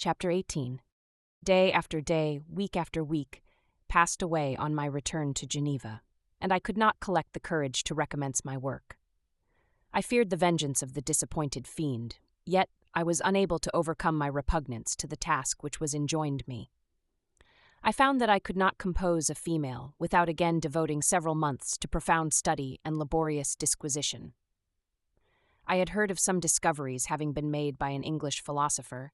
Chapter 18. Day after day, week after week, passed away on my return to Geneva, and I could not collect the courage to recommence my work. I feared the vengeance of the disappointed fiend, yet I was unable to overcome my repugnance to the task which was enjoined me. I found that I could not compose a female without again devoting several months to profound study and laborious disquisition. I had heard of some discoveries having been made by an English philosopher,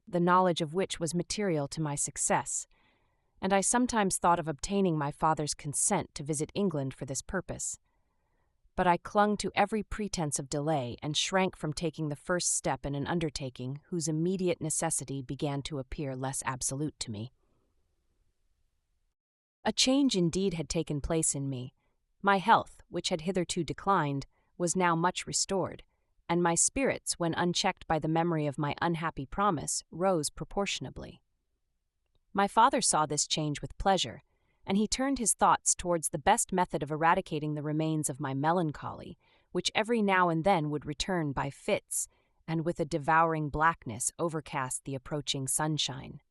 the knowledge of which was material to my success, and I sometimes thought of obtaining my father's consent to visit England for this purpose. But I clung to every pretense of delay and shrank from taking the first step in an undertaking whose immediate necessity began to appear less absolute to me. A change indeed had taken place in me. My health, which had hitherto declined, was now much restored, and my spirits, when unchecked by the memory of my unhappy promise, rose proportionably. My father saw this change with pleasure, and he turned his thoughts towards the best method of eradicating the remains of my melancholy, which every now and then would return by fits, and with a devouring blackness overcast the approaching sunshine.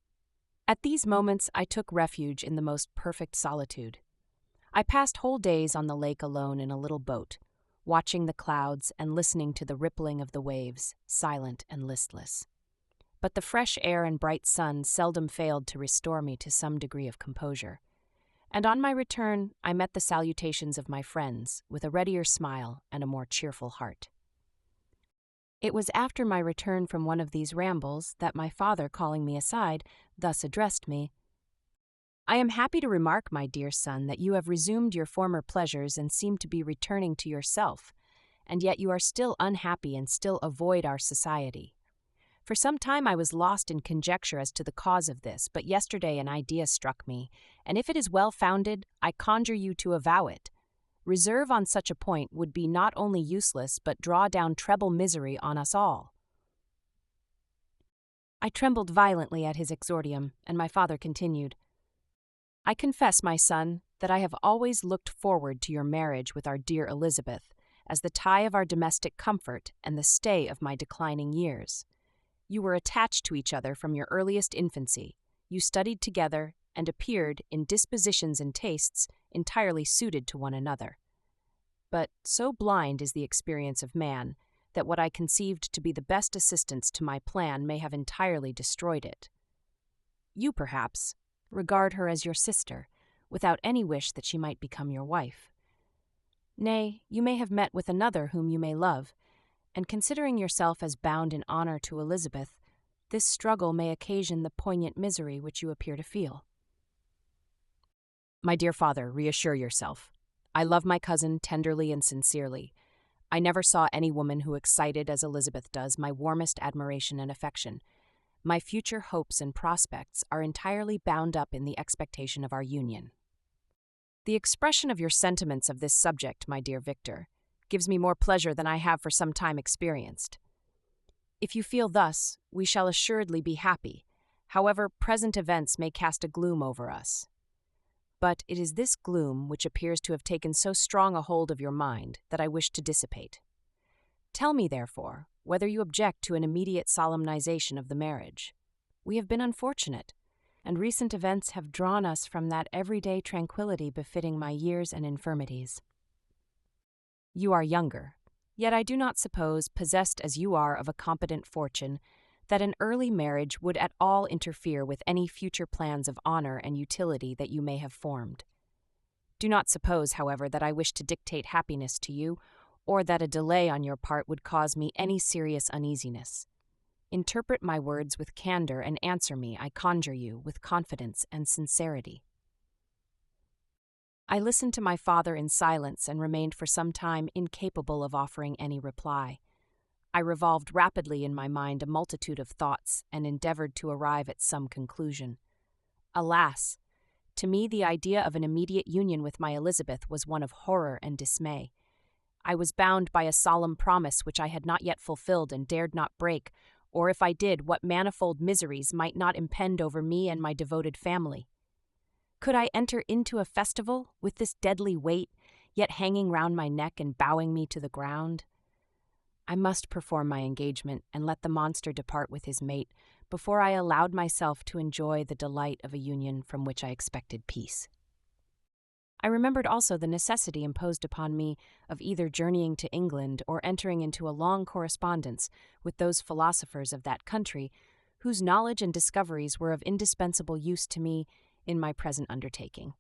At these moments I took refuge in the most perfect solitude. I passed whole days on the lake alone in a little boat, watching the clouds and listening to the rippling of the waves, silent and listless. But the fresh air and bright sun seldom failed to restore me to some degree of composure, and on my return I met the salutations of my friends with a readier smile and a more cheerful heart. It was after my return from one of these rambles that my father, calling me aside, thus addressed me: "I am happy to remark, my dear son, that you have resumed your former pleasures and seem to be returning to yourself, and yet you are still unhappy and still avoid our society. For some time I was lost in conjecture as to the cause of this, but yesterday an idea struck me, and if it is well founded, I conjure you to avow it. Reserve on such a point would be not only useless, but draw down treble misery on us all." I trembled violently at his exordium, and my father continued: "I confess, my son, that I have always looked forward to your marriage with our dear Elizabeth as the tie of our domestic comfort and the stay of my declining years. You were attached to each other from your earliest infancy. You studied together and appeared, in dispositions and tastes, entirely suited to one another. But so blind is the experience of man that what I conceived to be the best assistance to my plan may have entirely destroyed it. You, perhaps, regard her as your sister, without any wish that she might become your wife. Nay, you may have met with another whom you may love, and considering yourself as bound in honor to Elizabeth, this struggle may occasion the poignant misery which you appear to feel." "My dear father, reassure yourself. I love my cousin tenderly and sincerely. I never saw any woman who excited, as Elizabeth does, my warmest admiration and affection. My future hopes and prospects are entirely bound up in the expectation of our union. The expression of your sentiments of this subject, my dear Victor, gives me more pleasure than I have for some time experienced. If you feel thus, we shall assuredly be happy. However, present events may cast a gloom over us. But it is this gloom which appears to have taken so strong a hold of your mind that I wish to dissipate. Tell me, therefore, whether you object to an immediate solemnization of the marriage. We have been unfortunate, and recent events have drawn us from that everyday tranquility befitting my years and infirmities. You are younger, yet I do not suppose, possessed as you are of a competent fortune, that an early marriage would at all interfere with any future plans of honor and utility that you may have formed. Do not suppose, however, that I wish to dictate happiness to you, or that a delay on your part would cause me any serious uneasiness. Interpret my words with candor and answer me, I conjure you, with confidence and sincerity." I listened to my father in silence and remained for some time incapable of offering any reply. I revolved rapidly in my mind a multitude of thoughts and endeavored to arrive at some conclusion. Alas! To me the idea of an immediate union with my Elizabeth was one of horror and dismay. I was bound by a solemn promise which I had not yet fulfilled and dared not break, or if I did, what manifold miseries might not impend over me and my devoted family. Could I enter into a festival with this deadly weight, yet hanging round my neck and bowing me to the ground? I must perform my engagement and let the monster depart with his mate before I allowed myself to enjoy the delight of a union from which I expected peace. I remembered also the necessity imposed upon me of either journeying to England or entering into a long correspondence with those philosophers of that country whose knowledge and discoveries were of indispensable use to me in my present undertaking.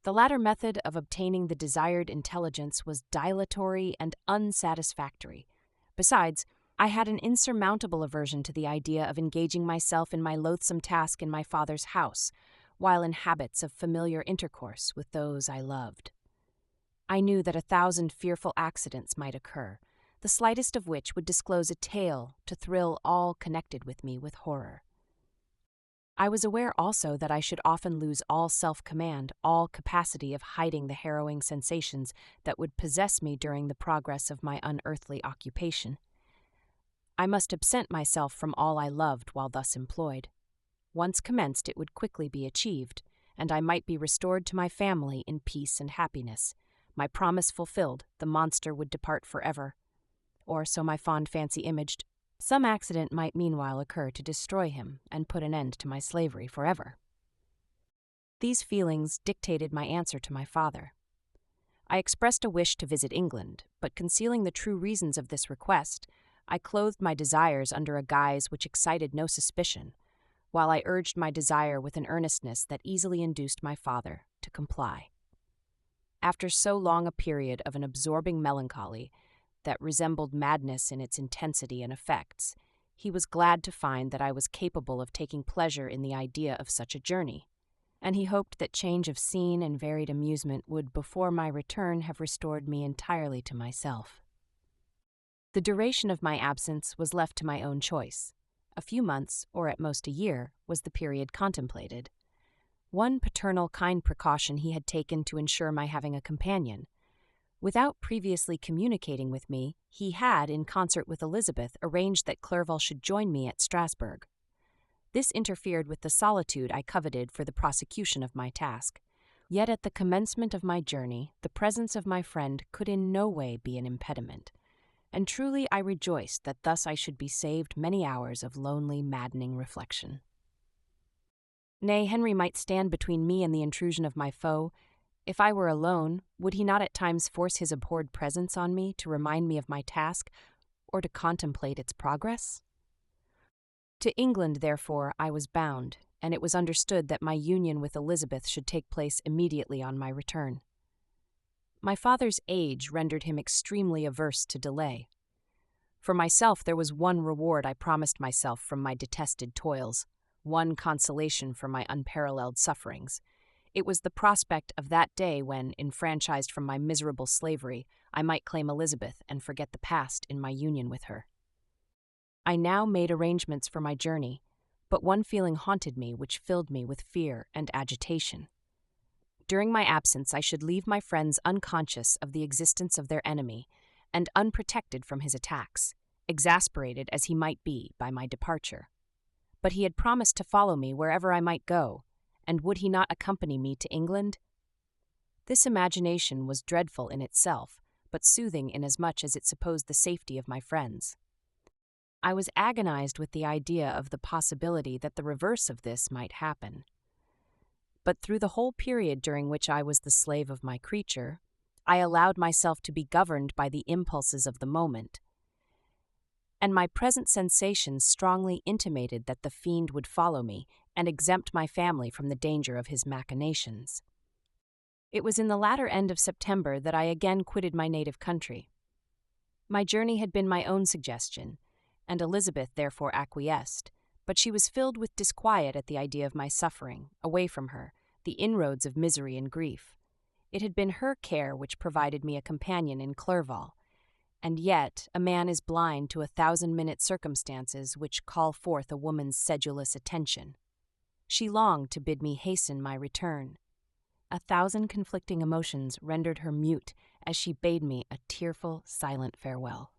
The latter method of obtaining the desired intelligence was dilatory and unsatisfactory. Besides, I had an insurmountable aversion to the idea of engaging myself in my loathsome task in my father's house, while in habits of familiar intercourse with those I loved. I knew that 1,000 fearful accidents might occur, the slightest of which would disclose a tale to thrill all connected with me with horror. I was aware also that I should often lose all self-command, all capacity of hiding the harrowing sensations that would possess me during the progress of my unearthly occupation. I must absent myself from all I loved while thus employed. Once commenced, it would quickly be achieved, and I might be restored to my family in peace and happiness. My promise fulfilled, the monster would depart forever. Or so my fond fancy imaged. Some accident might meanwhile occur to destroy him and put an end to my slavery forever. These feelings dictated my answer to my father. I expressed a wish to visit England, but concealing the true reasons of this request, I clothed my desires under a guise which excited no suspicion, while I urged my desire with an earnestness that easily induced my father to comply. After so long a period of an absorbing melancholy that resembled madness in its intensity and effects, he was glad to find that I was capable of taking pleasure in the idea of such a journey, and he hoped that change of scene and varied amusement would, before my return, have restored me entirely to myself. The duration of my absence was left to my own choice. A few months, or at most a year, was the period contemplated. One paternal kind precaution he had taken to ensure my having a companion. Without previously communicating with me, he had, in concert with Elizabeth, arranged that Clerval should join me at Strasbourg. This interfered with the solitude I coveted for the prosecution of my task. Yet at the commencement of my journey, the presence of my friend could in no way be an impediment, and truly I rejoiced that thus I should be saved many hours of lonely, maddening reflection. Nay, Henry might stand between me and the intrusion of my foe. If I were alone, would he not at times force his abhorred presence on me to remind me of my task, or to contemplate its progress? To England, therefore, I was bound, and it was understood that my union with Elizabeth should take place immediately on my return. My father's age rendered him extremely averse to delay. For myself, there was one reward I promised myself from my detested toils, one consolation for my unparalleled sufferings. It was the prospect of that day when, enfranchised from my miserable slavery, I might claim Elizabeth and forget the past in my union with her. I now made arrangements for my journey, but one feeling haunted me which filled me with fear and agitation. During my absence, I should leave my friends unconscious of the existence of their enemy and unprotected from his attacks, exasperated as he might be by my departure. But he had promised to follow me wherever I might go, and would he not accompany me to England? This imagination was dreadful in itself, but soothing inasmuch as it supposed the safety of my friends. I was agonized with the idea of the possibility that the reverse of this might happen. But through the whole period during which I was the slave of my creature, I allowed myself to be governed by the impulses of the moment, and my present sensations strongly intimated that the fiend would follow me and exempt my family from the danger of his machinations. It was in the latter end of September that I again quitted my native country. My journey had been my own suggestion, and Elizabeth therefore acquiesced, but she was filled with disquiet at the idea of my suffering, away from her, the inroads of misery and grief. It had been her care which provided me a companion in Clerval, and yet a man is blind to 1,000-minute circumstances which call forth a woman's sedulous attention. She longed to bid me hasten my return. 1,000 conflicting emotions rendered her mute as she bade me a tearful, silent farewell.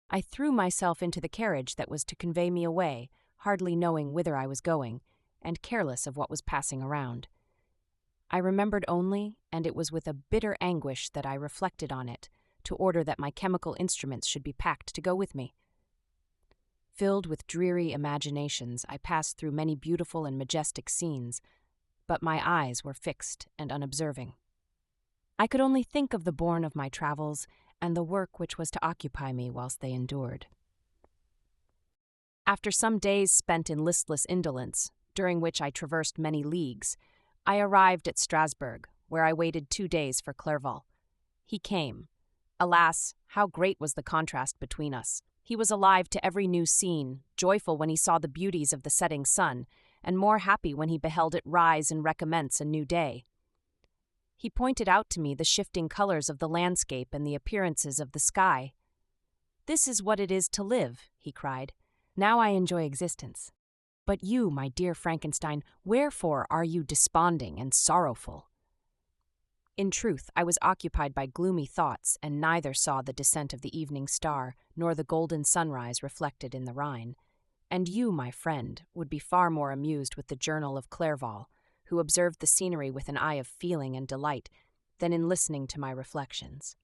I threw myself into the carriage that was to convey me away, hardly knowing whither I was going, and careless of what was passing around. I remembered only, and it was with a bitter anguish that I reflected on it, to order that my chemical instruments should be packed to go with me. Filled with dreary imaginations, I passed through many beautiful and majestic scenes, but my eyes were fixed and unobserving. I could only think of the bourne of my travels and the work which was to occupy me whilst they endured. After some days spent in listless indolence, during which I traversed many leagues, I arrived at Strasbourg, where I waited 2 days for Clerval. He came. Alas, how great was the contrast between us! He was alive to every new scene, joyful when he saw the beauties of the setting sun, and more happy when he beheld it rise and recommence a new day. He pointed out to me the shifting colors of the landscape and the appearances of the sky. "This is what it is to live," he cried. "Now I enjoy existence. But you, my dear Frankenstein, wherefore are you desponding and sorrowful?" In truth, I was occupied by gloomy thoughts, and neither saw the descent of the evening star nor the golden sunrise reflected in the Rhine. And you, my friend, would be far more amused with the journal of Clerval, who observed the scenery with an eye of feeling and delight, than in listening to my reflections.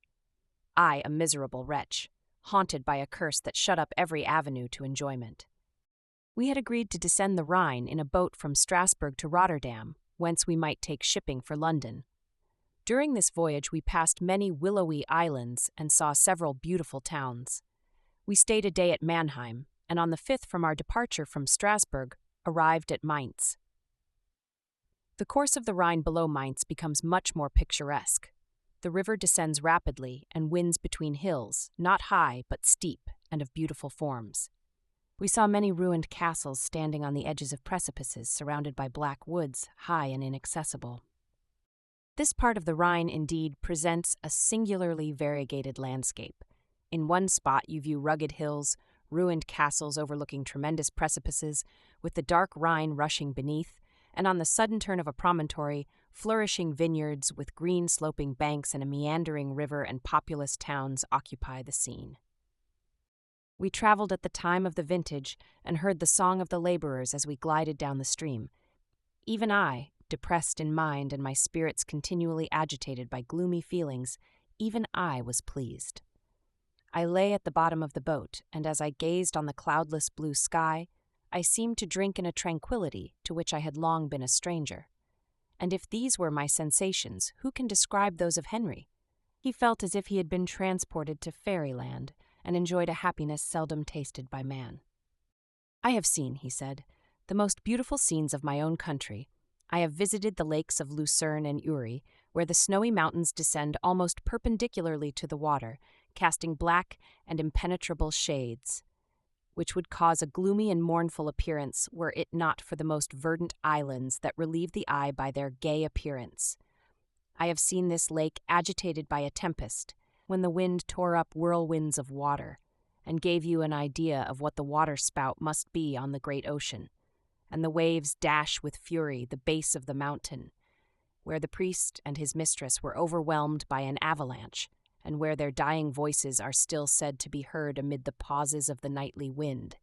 I, a miserable wretch, haunted by a curse that shut up every avenue to enjoyment. We had agreed to descend the Rhine in a boat from Strasbourg to Rotterdam, whence we might take shipping for London. During this voyage we passed many willowy islands and saw several beautiful towns. We stayed a day at Mannheim, and on the 5th from our departure from Strasbourg, arrived at Mainz. The course of the Rhine below Mainz becomes much more picturesque. The river descends rapidly and winds between hills, not high but steep and of beautiful forms. We saw many ruined castles standing on the edges of precipices surrounded by black woods, high and inaccessible. This part of the Rhine, indeed, presents a singularly variegated landscape. In one spot you view rugged hills, ruined castles overlooking tremendous precipices, with the dark Rhine rushing beneath, and on the sudden turn of a promontory, flourishing vineyards with green sloping banks and a meandering river and populous towns occupy the scene. We traveled at the time of the vintage and heard the song of the laborers as we glided down the stream. Even I, depressed in mind and my spirits continually agitated by gloomy feelings, even I was pleased. I lay at the bottom of the boat, and as I gazed on the cloudless blue sky, I seemed to drink in a tranquility to which I had long been a stranger. And if these were my sensations, who can describe those of Henry? He felt as if he had been transported to fairyland, and enjoyed a happiness seldom tasted by man. "I have seen," he said, "the most beautiful scenes of my own country. I have visited the lakes of Lucerne and Uri, where the snowy mountains descend almost perpendicularly to the water, casting black and impenetrable shades, which would cause a gloomy and mournful appearance were it not for the most verdant islands that relieve the eye by their gay appearance. I have seen this lake agitated by a tempest, when the wind tore up whirlwinds of water, and gave you an idea of what the waterspout must be on the great ocean, and the waves dash with fury the base of the mountain, where the priest and his mistress were overwhelmed by an avalanche, and where their dying voices are still said to be heard amid the pauses of the nightly wind.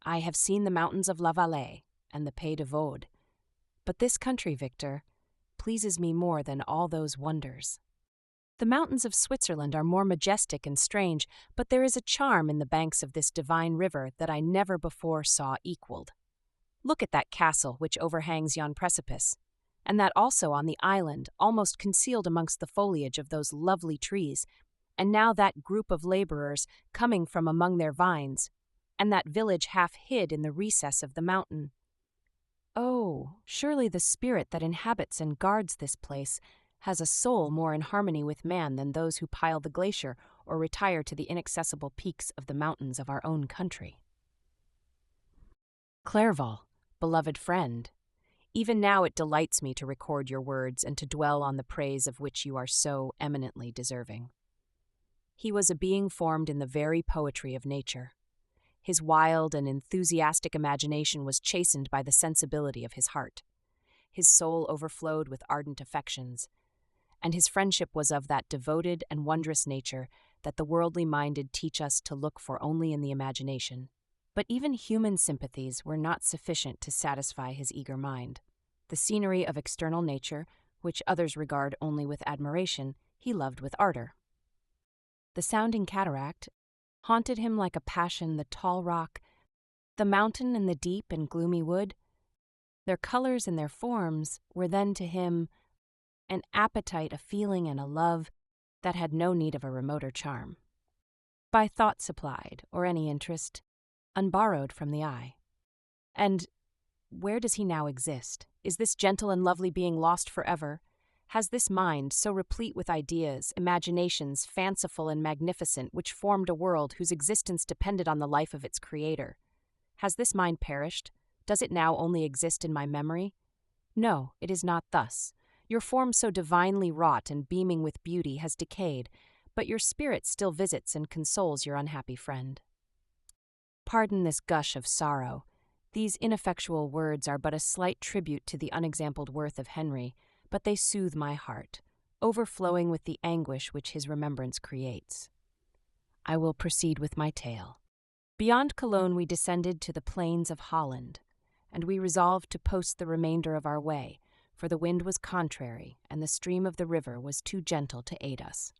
I have seen the mountains of La Valais and the Pays de Vaud, but this country, Victor, pleases me more than all those wonders. The mountains of Switzerland are more majestic and strange, but there is a charm in the banks of this divine river that I never before saw equaled. Look at that castle which overhangs yon precipice, and that also on the island, almost concealed amongst the foliage of those lovely trees, and now that group of laborers coming from among their vines, and that village half hid in the recess of the mountain. Oh, surely the spirit that inhabits and guards this place has a soul more in harmony with man than those who pile the glacier or retire to the inaccessible peaks of the mountains of our own country. Clerval, beloved friend, even now it delights me to record your words and to dwell on the praise of which you are so eminently deserving. He was a being formed in the very poetry of nature. His wild and enthusiastic imagination was chastened by the sensibility of his heart. His soul overflowed with ardent affections, and his friendship was of that devoted and wondrous nature that the worldly minded teach us to look for only in the imagination. But even human sympathies were not sufficient to satisfy his eager mind. The scenery of external nature, which others regard only with admiration, he loved with ardor. the sounding cataract, haunted him like a passion the tall rock, the mountain and the deep and gloomy wood. Their colors and their forms were then to him an appetite, a feeling, and a love that had no need of a remoter charm, by thought supplied, or any interest, unborrowed from the eye. And where does he now exist? Is this gentle and lovely being lost forever? Has this mind, so replete with ideas, imaginations, fanciful and magnificent, which formed a world whose existence depended on the life of its creator, has this mind perished? Does it now only exist in my memory? No, it is not thus. Your form so divinely wrought and beaming with beauty has decayed, but your spirit still visits and consoles your unhappy friend. Pardon this gush of sorrow. These ineffectual words are but a slight tribute to the unexampled worth of Henry, but they soothe my heart, overflowing with the anguish which his remembrance creates. I will proceed with my tale. Beyond Cologne we descended to the plains of Holland, and we resolved to post the remainder of our way, for the wind was contrary, and the stream of the river was too gentle to aid us.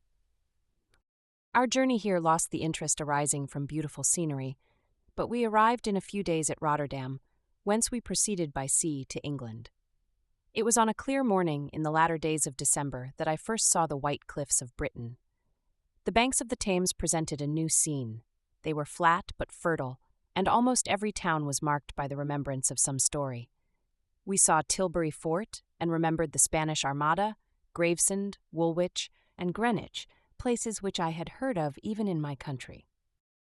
Our journey here lost the interest arising from beautiful scenery, but we arrived in a few days at Rotterdam, whence we proceeded by sea to England. It was on a clear morning in the latter days of December that I first saw the white cliffs of Britain. The banks of the Thames presented a new scene. They were flat but fertile, and almost every town was marked by the remembrance of some story. We saw Tilbury Fort and remembered the Spanish Armada, Gravesend, Woolwich, and Greenwich, places which I had heard of even in my country.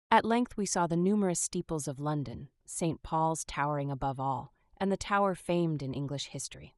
At length we saw the numerous steeples of London, St. Paul's towering above all, and the tower famed in English history.